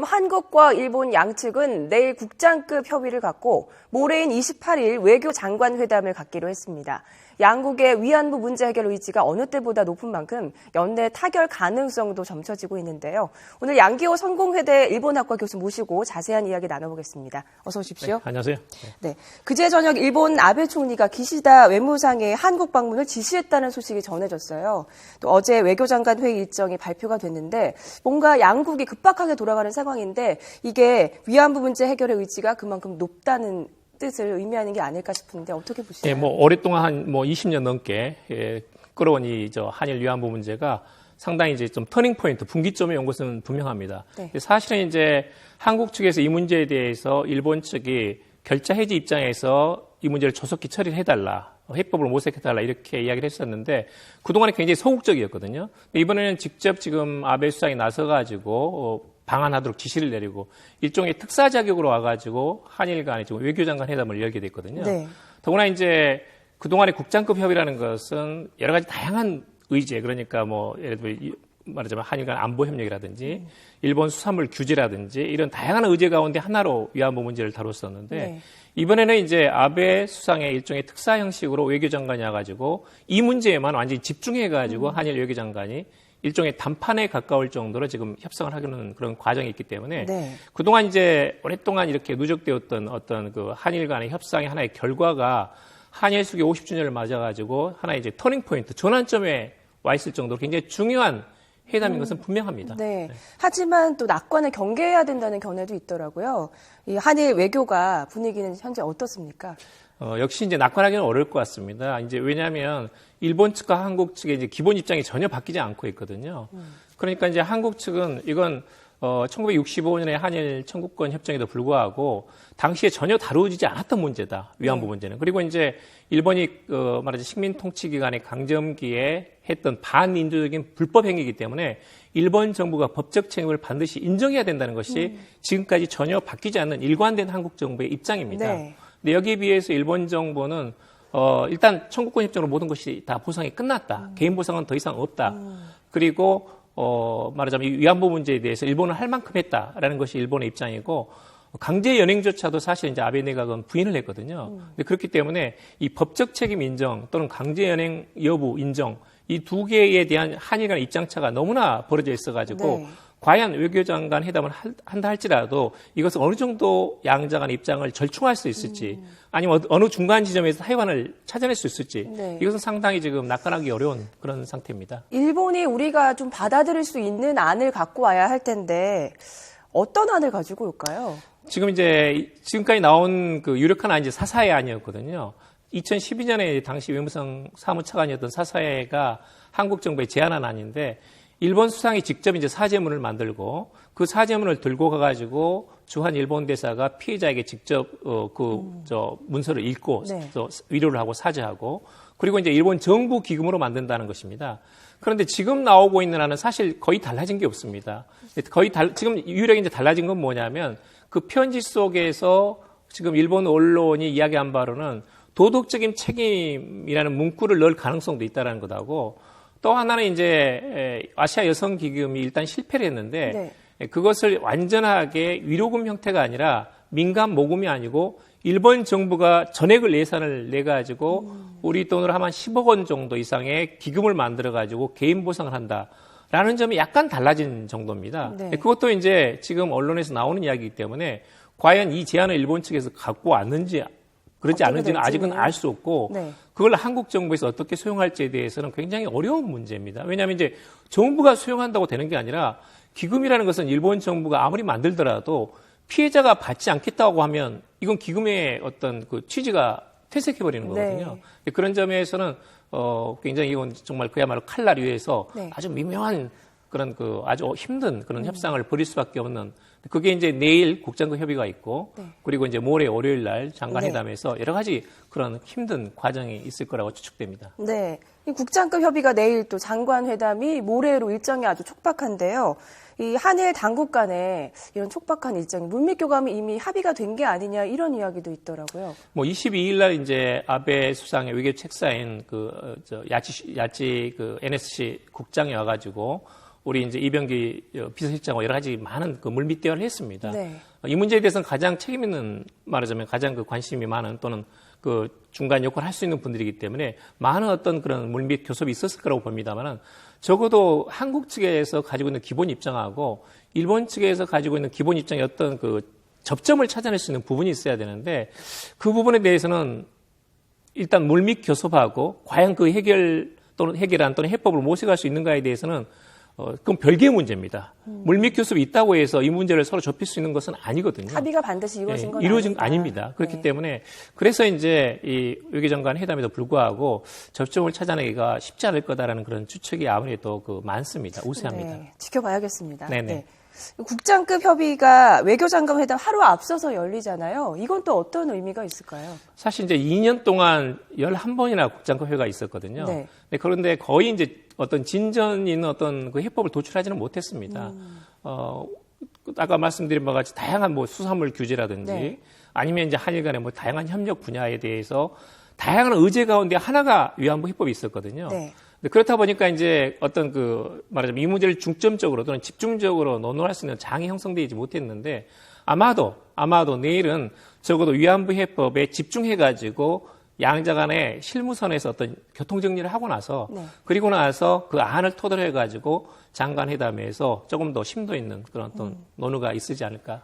한국과 일본 양측은 내일 국장급 협의를 갖고 모레인 28일 외교장관 회담을 갖기로 했습니다. 양국의 위안부 문제 해결 의지가 어느 때보다 높은 만큼 연내 타결 가능성도 점쳐지고 있는데요. 오늘 양기호 성공회대 일본학과 교수 모시고 자세한 이야기 나눠보겠습니다. 어서 오십시오. 네, 안녕하세요. 네, 그제 저녁 일본 아베 총리가 기시다 외무상의 한국 방문을 지시했다는 소식이 전해졌어요. 또 어제 외교장관 회의 일정이 발표가 됐는데 뭔가 양국이 급박하게 돌아가는 상황인데 이게 위안부 문제 해결의 의지가 그만큼 높다는 뜻을 의미하는 게 아닐까 싶은데 어떻게 보시나요? 네, 오랫동안 한 20년 넘게 끌어온 이 한일 위안부 문제가 상당히 이제 좀 터닝 포인트, 분기점에 온 것은 분명합니다. 네. 사실은 이제 한국 측에서 이 문제에 대해서 일본 측이 결자 해지 입장에서 이 문제를 조속히 처리를 해달라, 해법을 모색해달라 이렇게 이야기를 했었는데 그동안에 굉장히 소극적이었거든요. 이번에는 직접 지금 아베 수상이 나서가지고 방한하도록 지시를 내리고 일종의 특사 자격으로 와가지고 한일 간의 지금 외교장관 회담을 열게 됐거든요. 네. 더구나 이제 그동안의 국장급 협의라는 것은 여러 가지 다양한 의제, 그러니까 예를 들어 말하자면 한일 간 안보 협력이라든지 일본 수산물 규제라든지 이런 다양한 의제 가운데 하나로 위안부 문제를 다뤘었는데 네. 이번에는 이제 아베 수상의 일종의 특사 형식으로 외교장관이 와가지고 이 문제에만 완전히 집중해가지고 한일 외교장관이 일종의 담판에 가까울 정도로 지금 협상을 하려는 그런 과정이 있기 때문에 네. 그동안 이제 오랫동안 이렇게 누적되었던 어떤 그 한일 간의 협상의 하나의 결과가 한일 수교 50주년을 맞아가지고 하나의 이제 터닝 포인트, 전환점에 와 있을 정도로 굉장히 중요한 회담인 것은 분명합니다. 네. 네. 하지만 또 낙관을 경계해야 된다는 견해도 있더라고요. 이 한일 외교가 분위기는 현재 어떻습니까? 역시 이제 낙관하기는 어려울 것 같습니다. 이제 왜냐하면 일본 측과 한국 측의 이제 기본 입장이 전혀 바뀌지 않고 있거든요. 그러니까 이제 한국 측은 이건 1965년에 한일 청구권 협정에도 불구하고 당시에 전혀 다루어지지 않았던 문제다. 위안부 문제는. 그리고 이제 일본이 말하자면 식민 통치 기간의 강점기에 했던 반인도적인 불법 행위이기 때문에 일본 정부가 법적 책임을 반드시 인정해야 된다는 것이 지금까지 전혀 바뀌지 않는 일관된 한국 정부의 입장입니다. 네. 근데 여기에 비해서 일본 정부는 일단 청구권 협정으로 모든 것이 다 보상이 끝났다. 개인 보상은 더 이상 없다. 그리고 말하자면 이 위안부 문제에 대해서 일본은 할 만큼 했다라는 것이 일본의 입장이고 강제 연행조차도 사실 이제 아베 내각은 부인을 했거든요. 근데 그렇기 때문에 이 법적 책임 인정 또는 강제 연행 여부 인정 이 두 개에 대한 한일 간의 입장차가 너무나 벌어져 있어가지고 네. 과연 외교장관 회담을 한다 할지라도 이것은 어느 정도 양자 간의 입장을 절충할 수 있을지 아니면 어느 중간 지점에서 타협안을 찾아낼 수 있을지 네. 이것은 상당히 지금 낙관하기 어려운 그런 상태입니다. 일본이 우리가 좀 받아들일 수 있는 안을 갖고 와야 할 텐데 어떤 안을 가지고 올까요? 지금 이제 지금까지 나온 그 유력한 안이 사사의 안이었거든요. 2012년에 당시 외무성 사무차관이었던 사사회가 한국 정부에 제안한 안인데 일본 수상이 직접 이제 사죄문을 만들고 그 사죄문을 들고 가가지고 주한 일본 대사가 피해자에게 직접 문서를 읽고 네. 위로를 하고 사죄하고 그리고 이제 일본 정부 기금으로 만든다는 것입니다. 그런데 지금 나오고 있는 안은 사실 거의 달라진 게 없습니다. 지금 유일하게 이제 달라진 건 뭐냐면 그 편지 속에서 지금 일본 언론이 이야기한 바로는 도덕적인 책임이라는 문구를 넣을 가능성도 있다는 것하고 또 하나는 이제 아시아 여성 기금이 일단 실패를 했는데 네. 그것을 완전하게 위로금 형태가 아니라 민간 모금이 아니고 일본 정부가 전액을 예산을 내 가지고 우리 돈으로 하면 10억 원 정도 이상의 기금을 만들어 가지고 개인 보상을 한다라는 점이 약간 달라진 정도입니다. 네. 그것도 이제 지금 언론에서 나오는 이야기이기 때문에 과연 이 제안을 일본 측에서 갖고 왔는지 그렇지 않은지는 아직은 알 수 없고 네. 그걸 한국 정부에서 어떻게 수용할지에 대해서는 굉장히 어려운 문제입니다. 왜냐하면 이제 정부가 수용한다고 되는 게 아니라 기금이라는 것은 일본 정부가 아무리 만들더라도 피해자가 받지 않겠다고 하면 이건 기금의 어떤 그 취지가 퇴색해버리는 거거든요. 네. 그런 점에서는 굉장히 이건 정말 그야말로 칼날 위에서 네. 아주 미묘한 그런 아주 힘든 그런 협상을 벌일 수밖에 없는 그게 이제 내일 국장급 협의가 있고 네. 그리고 이제 모레 월요일 날 장관회담에서 네. 여러 가지 그런 힘든 과정이 있을 거라고 추측됩니다. 네. 이 국장급 협의가 내일 또 장관회담이 모레로 일정이 아주 촉박한데요. 이 한일 당국 간에 이런 촉박한 일정이 물밑 교감이 이미 합의가 된 게 아니냐 이런 이야기도 있더라고요. 22일 날 이제 아베 수상의 외교 책사인 야치 NSC 국장이 와가지고 우리 이제 이병기 비서실장과 여러 가지 많은 그 물밑 대화를 했습니다. 네. 이 문제에 대해서는 가장 책임 있는, 말하자면 가장 그 관심이 많은 또는 그 중간 역할을 할 수 있는 분들이기 때문에 많은 어떤 그런 물밑 교섭이 있었을 거라고 봅니다만은 적어도 한국 측에서 가지고 있는 기본 입장하고 일본 측에서 가지고 있는 기본 입장의 어떤 그 접점을 찾아낼 수 있는 부분이 있어야 되는데 그 부분에 대해서는 일단 물밑 교섭하고 과연 그 해결안 또는 해법을 모색할 수 있는가에 대해서는 그건 별개의 문제입니다. 물밑 교섭이 있다고 해서 이 문제를 서로 좁힐 수 있는 것은 아니거든요. 합의가 반드시 이루어진 건 이루어진 아닙니다. 그렇기 네. 때문에 그래서 이제 이 외교장관 회담에도 불구하고 접점을 찾아내기가 쉽지 않을 거다라는 그런 추측이 아무래도 그 많습니다. 우세합니다. 네, 지켜봐야겠습니다. 네네. 네. 국장급 협의가 외교장관 회담 하루 앞서서 열리잖아요. 이건 또 어떤 의미가 있을까요? 사실 이제 2년 동안 11번이나 국장급 회가 있었거든요. 네. 그런데 거의 이제 어떤 진전 있는 어떤 그 해법을 도출하지는 못했습니다. 아까 말씀드린 바와 같이 다양한 뭐 수산물 규제라든지 네. 아니면 이제 한일 간의 뭐 다양한 협력 분야에 대해서 다양한 의제 가운데 하나가 위안부 해법이 있었거든요. 네. 그렇다 보니까 이제 어떤 그 말하자면 이 문제를 중점적으로 또는 집중적으로 논의할 수 있는 장이 형성되지 못했는데 아마도 내일은 적어도 위안부 해법에 집중해가지고 양자 간의 실무선에서 어떤 교통정리를 하고 나서 네. 그리고 나서 그 안을 토대로 해가지고 장관회담에서 조금 더 심도 있는 그런 어떤 논의가 있지 않을까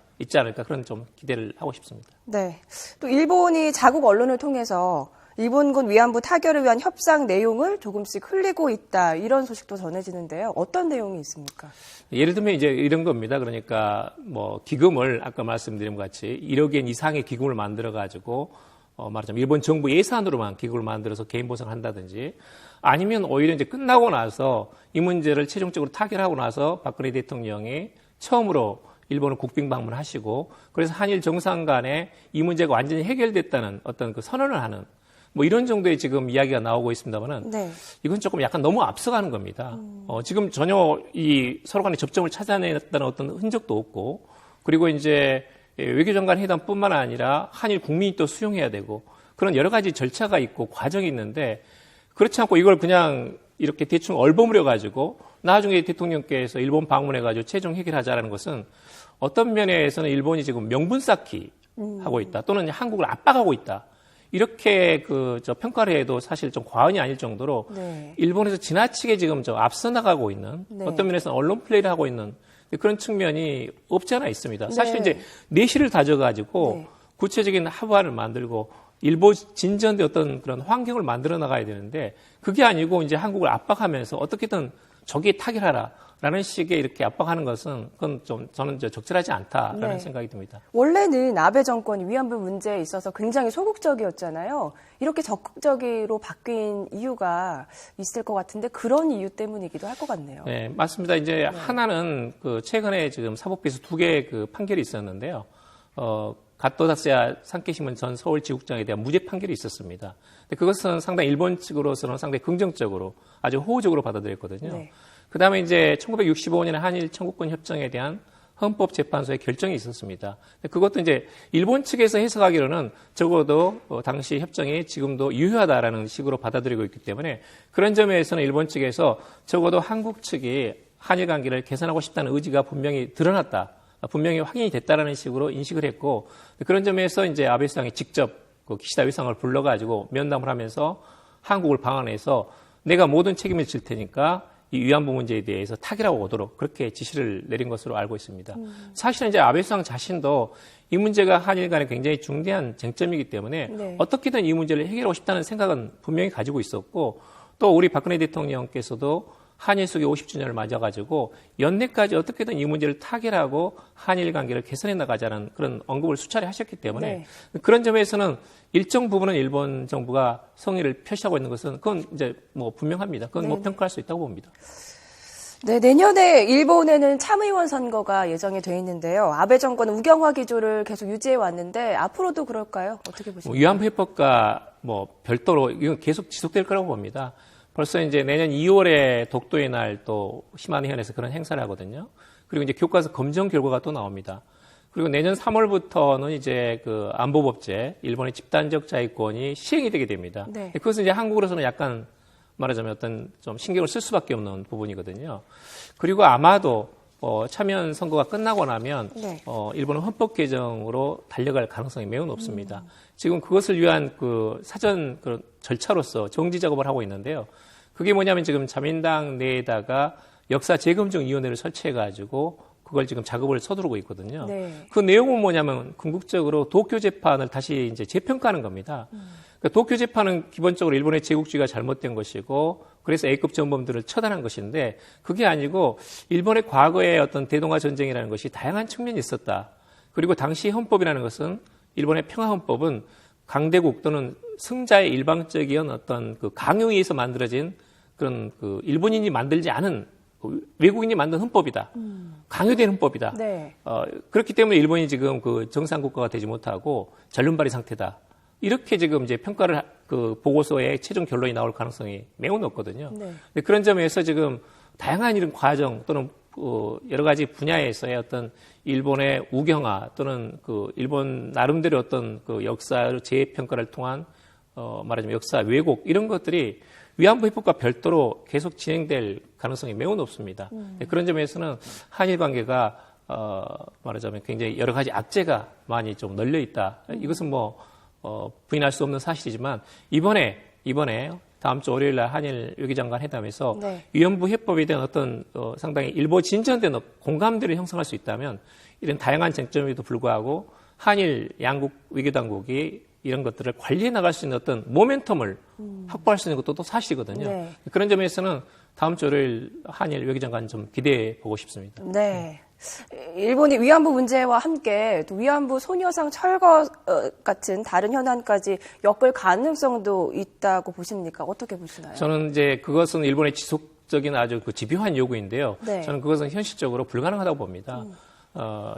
그런 좀 기대를 하고 싶습니다. 네. 또 일본이 자국 언론을 통해서 일본군 위안부 타결을 위한 협상 내용을 조금씩 흘리고 있다. 이런 소식도 전해지는데요. 어떤 내용이 있습니까? 예를 들면 이제 이런 겁니다. 그러니까 뭐 기금을 아까 말씀드린 것 같이 1억 엔 이상의 기금을 만들어 가지고 말하자면 일본 정부 예산으로만 기금을 만들어서 개인 보상을 한다든지 아니면 오히려 이제 끝나고 나서 이 문제를 최종적으로 타결하고 나서 박근혜 대통령이 처음으로 일본을 국빈 방문하시고 그래서 한일 정상 간에 이 문제가 완전히 해결됐다는 어떤 그 선언을 하는 뭐 이런 정도의 지금 이야기가 나오고 있습니다만은 네. 이건 조금 약간 너무 앞서가는 겁니다. 지금 전혀 이 서로 간의 접점을 찾아냈다는 어떤 흔적도 없고 그리고 이제 외교장관 회담뿐만 아니라 한일 국민이 또 수용해야 되고 그런 여러 가지 절차가 있고 과정이 있는데 그렇지 않고 이걸 그냥 이렇게 대충 얼버무려 가지고 나중에 대통령께서 일본 방문해 가지고 최종 해결하자라는 것은 어떤 면에서는 일본이 지금 명분 쌓기 하고 있다 또는 한국을 압박하고 있다. 이렇게 평가를 해도 사실 좀 과언이 아닐 정도로 네. 일본에서 지나치게 지금 앞서 나가고 있는 네. 어떤 면에서는 언론 플레이를 하고 있는 그런 측면이 없지 않아 있습니다. 사실 네. 이제 내실을 다져가지고 네. 구체적인 합의안을 만들고 일본 진전된 어떤 그런 환경을 만들어 나가야 되는데 그게 아니고 이제 한국을 압박하면서 어떻게든 저기에 타결하라라는 식의 이렇게 압박하는 것은 그건 좀 저는 적절하지 않다라는 네. 생각이 듭니다. 원래는 아베 정권이 위안부 문제에 있어서 굉장히 소극적이었잖아요. 이렇게 적극적으로 바뀐 이유가 있을 것 같은데 그런 이유 때문이기도 할 것 같네요. 네, 맞습니다. 이제 하나는 최근에 지금 사법부에서 2개의 판결이 있었는데요. 갓도다스야 산케시문 전 서울지국장에 대한 무죄 판결이 있었습니다. 근데 그것은 상당히 일본 측으로서는 상당히 긍정적으로 아주 호의적으로 받아들였거든요. 네. 그 다음에 이제 1965년에 한일 청구권 협정에 대한 헌법재판소의 결정이 있었습니다. 근데 그것도 이제 일본 측에서 해석하기로는 적어도 당시 협정이 지금도 유효하다라는 식으로 받아들이고 있기 때문에 그런 점에서는 일본 측에서 적어도 한국 측이 한일 관계를 개선하고 싶다는 의지가 분명히 드러났다. 분명히 확인이 됐다라는 식으로 인식을 했고 그런 점에서 이제 아베 수상이 직접 기시다 위상을 불러가지고 면담을 하면서 한국을 방한해서 내가 모든 책임을 질 테니까 이 위안부 문제에 대해서 타결하고 오도록 그렇게 지시를 내린 것으로 알고 있습니다. 사실은 이제 아베 수상 자신도 이 문제가 한일 간에 굉장히 중대한 쟁점이기 때문에 네. 어떻게든 이 문제를 해결하고 싶다는 생각은 분명히 가지고 있었고 또 우리 박근혜 대통령께서도 한일 수교 50주년을 맞아가지고 연내까지 어떻게든 이 문제를 타결하고 한일 관계를 개선해 나가자는 그런 언급을 수차례 하셨기 때문에 네. 그런 점에서는 일정 부분은 일본 정부가 성의를 표시하고 있는 것은 그건 이제 뭐 분명합니다. 그건 뭐 평가할 수 있다고 봅니다. 네, 내년에 일본에는 참의원 선거가 예정이 돼 있는데요. 아베 정권은 우경화 기조를 계속 유지해 왔는데 앞으로도 그럴까요? 어떻게 보십니까? 위안부 해법과 별도로 이건 계속 지속될 거라고 봅니다. 벌써 이제 내년 2월에 독도의 날 또 시마네현에서 그런 행사를 하거든요. 그리고 이제 교과서 검정 결과가 또 나옵니다. 그리고 내년 3월부터는 이제 안보법제, 일본의 집단적 자위권이 시행이 되게 됩니다. 네. 그것은 이제 한국으로서는 약간 말하자면 어떤 좀 신경을 쓸 수밖에 없는 부분이거든요. 그리고 아마도 참여연 선거가 끝나고 나면 네. 일본은 헌법 개정으로 달려갈 가능성이 매우 높습니다. 지금 그것을 위한 그 사전 그 절차로서 정지 작업을 하고 있는데요. 그게 뭐냐면 지금 자민당 내에다가 역사 재검증 위원회를 설치해 가지고 그걸 지금 작업을 서두르고 있거든요. 네. 그 내용은 뭐냐면 궁극적으로 도쿄 재판을 다시 이제 재평가하는 겁니다. 그러니까 도쿄 재판은 기본적으로 일본의 제국주의가 잘못된 것이고 그래서 A급 전범들을 처단한 것인데 그게 아니고 일본의 과거의 어떤 대동아 전쟁이라는 것이 다양한 측면이 있었다. 그리고 당시 헌법이라는 것은 일본의 평화헌법은 강대국 또는 승자의 일방적인 어떤 그 강요에 의해서 만들어진 그런 그 일본인이 만들지 않은 외국인이 만든 헌법이다. 강요된 헌법이다. 네. 그렇기 때문에 일본이 지금 그 정상국가가 되지 못하고 절름발이 상태다. 이렇게 지금 이제 평가를 그 보고서에 최종 결론이 나올 가능성이 매우 높거든요. 네. 그런 점에서 지금 다양한 이런 과정 또는 여러 가지 분야에서의 어떤 일본의 우경화 또는 그 일본 나름대로 어떤 그 역사 재평가를 통한 말하자면 역사 왜곡 이런 것들이 위안부 해법과 별도로 계속 진행될 가능성이 매우 높습니다. 그런 점에서는 한일 관계가 말하자면 굉장히 여러 가지 악재가 많이 좀 널려 있다. 이것은 뭐 부인할 수 없는 사실이지만 이번에 다음 주 월요일 날 한일 외교장관 회담에서 네. 위안부 해법에 대한 어떤 상당히 일부 진전된 공감대를 형성할 수 있다면 이런 다양한 쟁점에도 불구하고 한일 양국 외교당국이 이런 것들을 관리해 나갈 수 있는 어떤 모멘텀을 확보할 수 있는 것도 또 사실이거든요. 네. 그런 점에서는 다음 주 월요일 한일 외교장관 좀 기대해 보고 싶습니다. 네. 일본이 위안부 문제와 함께 또 위안부 소녀상 철거 같은 다른 현안까지 엮을 가능성도 있다고 보십니까? 어떻게 보시나요? 저는 이제 그것은 일본의 지속적인 아주 그 집요한 요구인데요. 네. 저는 그것은 현실적으로 불가능하다고 봅니다.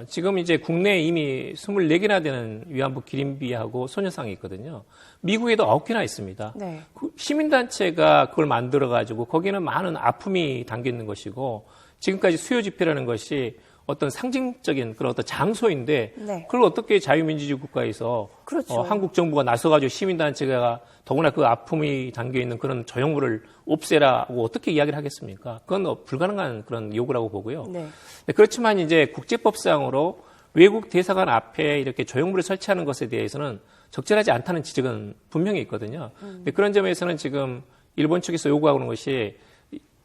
지금 이제 국내에 이미 24개나 되는 위안부 기림비하고 소녀상이 있거든요. 미국에도 9개나 있습니다. 네. 그 시민단체가 그걸 만들어가지고 거기는 많은 아픔이 담겨 있는 것이고 지금까지 수요 집회라는 것이 어떤 상징적인 그런 어떤 장소인데 네. 그걸 어떻게 자유민주주의 국가에서 그렇죠. 한국 정부가 나서가지고 시민단체가 더구나 그 아픔이 담겨 있는 그런 조형물을 없애라고 어떻게 이야기를 하겠습니까? 그건 불가능한 그런 요구라고 보고요. 네. 그렇지만 이제 국제법상으로 외국 대사관 앞에 이렇게 조형물을 설치하는 것에 대해서는 적절하지 않다는 지적은 분명히 있거든요. 그런 점에서는 지금 일본 측에서 요구하고 있는 것이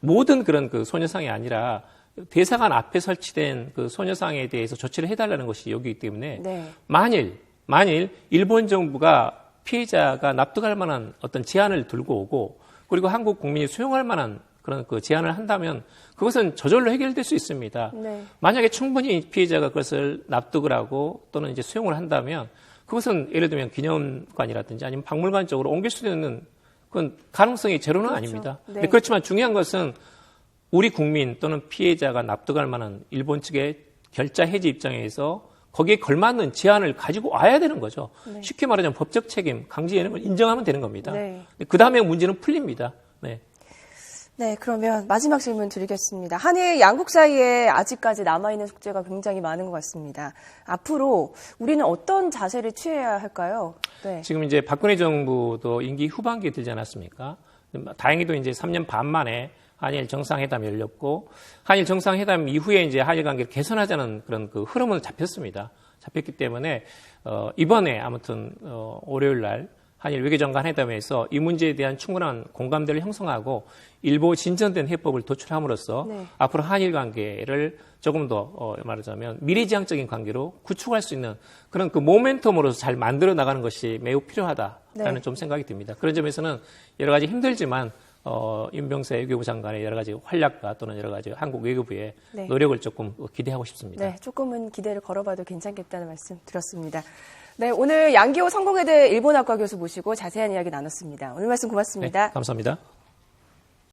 모든 그런 그 소녀상이 아니라 대사관 앞에 설치된 그 소녀상에 대해서 조치를 해달라는 것이 여기이기 때문에 네. 만일 일본 정부가 피해자가 납득할 만한 어떤 제안을 들고 오고 그리고 한국 국민이 수용할 만한 그런 그 제안을 한다면 그것은 저절로 해결될 수 있습니다. 네. 만약에 충분히 피해자가 그것을 납득을 하고 또는 이제 수용을 한다면 그것은 예를 들면 기념관이라든지 아니면 박물관 쪽으로 옮길 수 있는 그건 가능성이 제로는 그렇죠. 아닙니다. 네. 그렇지만 중요한 것은 우리 국민 또는 피해자가 납득할 만한 일본 측의 결자 해지 입장에서 거기에 걸맞는 제안을 가지고 와야 되는 거죠. 네. 쉽게 말하자면 법적 책임, 강제 연행을 인정하면 되는 겁니다. 네. 그 다음에 문제는 풀립니다. 네. 네, 그러면 마지막 질문 드리겠습니다. 한일 양국 사이에 아직까지 남아있는 숙제가 굉장히 많은 것 같습니다. 앞으로 우리는 어떤 자세를 취해야 할까요? 네. 지금 이제 박근혜 정부도 임기 후반기에 들지 않았습니까? 다행히도 이제 3년 반 만에 한일 정상회담이 열렸고 한일 정상회담 이후에 이제 한일 관계를 개선하자는 그런 그 흐름은 잡혔기 때문에 이번에 아무튼 월요일 날 한일 외교장관 회담에서 이 문제에 대한 충분한 공감대를 형성하고 일부 진전된 해법을 도출함으로써 네. 앞으로 한일 관계를 조금 더 말하자면 미래지향적인 관계로 구축할 수 있는 그런 그 모멘텀으로서 잘 만들어 나가는 것이 매우 필요하다라는 네. 좀 생각이 듭니다. 그런 점에서는 여러 가지 힘들지만 임병세 외교부 장관의 여러 가지 활약과 또는 여러 가지 한국 외교부의 네. 노력을 조금 기대하고 싶습니다. 네, 조금은 기대를 걸어봐도 괜찮겠다는 말씀 드렸습니다. 네, 오늘 양기호 성공회대 일본학과 교수 모시고 자세한 이야기 나눴습니다. 오늘 말씀 고맙습니다. 네, 감사합니다.